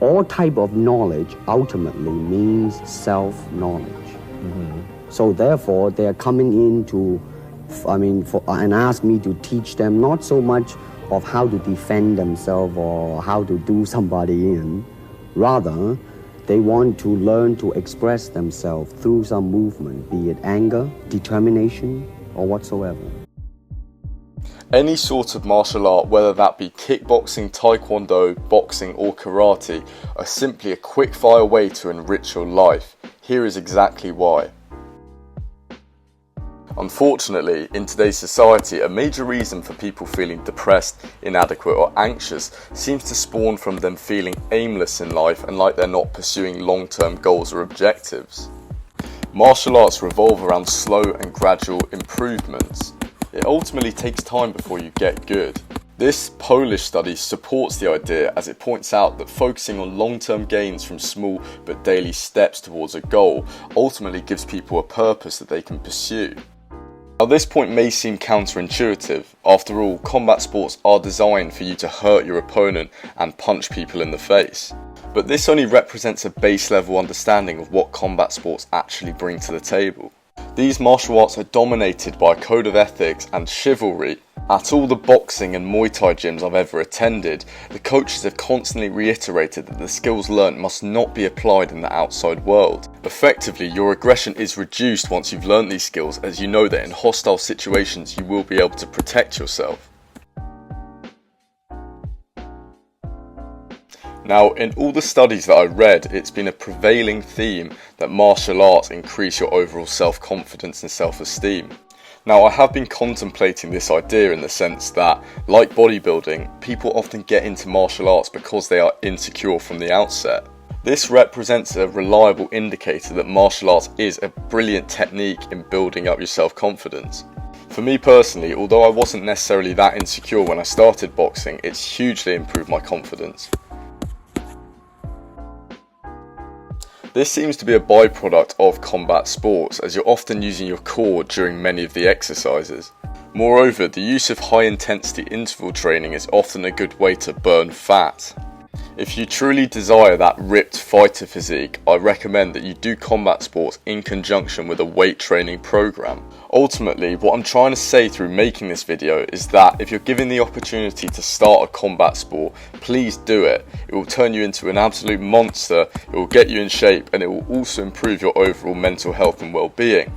All type of knowledge ultimately means self-knowledge. So therefore, they are coming in to, and ask me to teach them not so much of how to defend themselves or how to do somebody in. Rather, they want to learn to express themselves through some movement, be it anger, determination, or whatsoever. Any sort of martial art, whether that be kickboxing, taekwondo, boxing or karate, are simply a quick-fire way to enrich your life. Here is exactly why. Unfortunately, in today's society, a major reason for people feeling depressed, inadequate or anxious seems to spawn from them feeling aimless in life and like they're not pursuing long-term goals or objectives. Martial arts revolve around slow and gradual improvements. It ultimately takes time before you get good. This Polish study supports the idea as it points out that focusing on long-term gains from small but daily steps towards a goal ultimately gives people a purpose that they can pursue. Now this point may seem counterintuitive. After all, combat sports are designed for you to hurt your opponent and punch people in the face. But this only represents a base level understanding of what combat sports actually bring to the table. These martial arts are dominated by a code of ethics and chivalry. At all the boxing and Muay Thai gyms I've ever attended, the coaches have constantly reiterated that the skills learnt must not be applied in the outside world. Effectively, your aggression is reduced once you've learnt these skills, as you know that in hostile situations you will be able to protect yourself. Now, in all the studies that I read, it's been a prevailing theme that martial arts increase your overall self-confidence and self-esteem. Now, I have been contemplating this idea in the sense that, like bodybuilding, people often get into martial arts because they are insecure from the outset. This represents a reliable indicator that martial arts is a brilliant technique in building up your self-confidence. For me personally, although I wasn't necessarily that insecure when I started boxing, it's hugely improved my confidence. This seems to be a byproduct of combat sports, as you're often using your core during many of the exercises. Moreover, the use of high intensity interval training is often a good way to burn fat. If you truly desire that ripped fighter physique, I recommend that you do combat sports in conjunction with a weight training program. Ultimately, what I'm trying to say through making this video is that if you're given the opportunity to start a combat sport, please do it. It will turn you into an absolute monster, it will get you in shape, and it will also improve your overall mental health and well-being.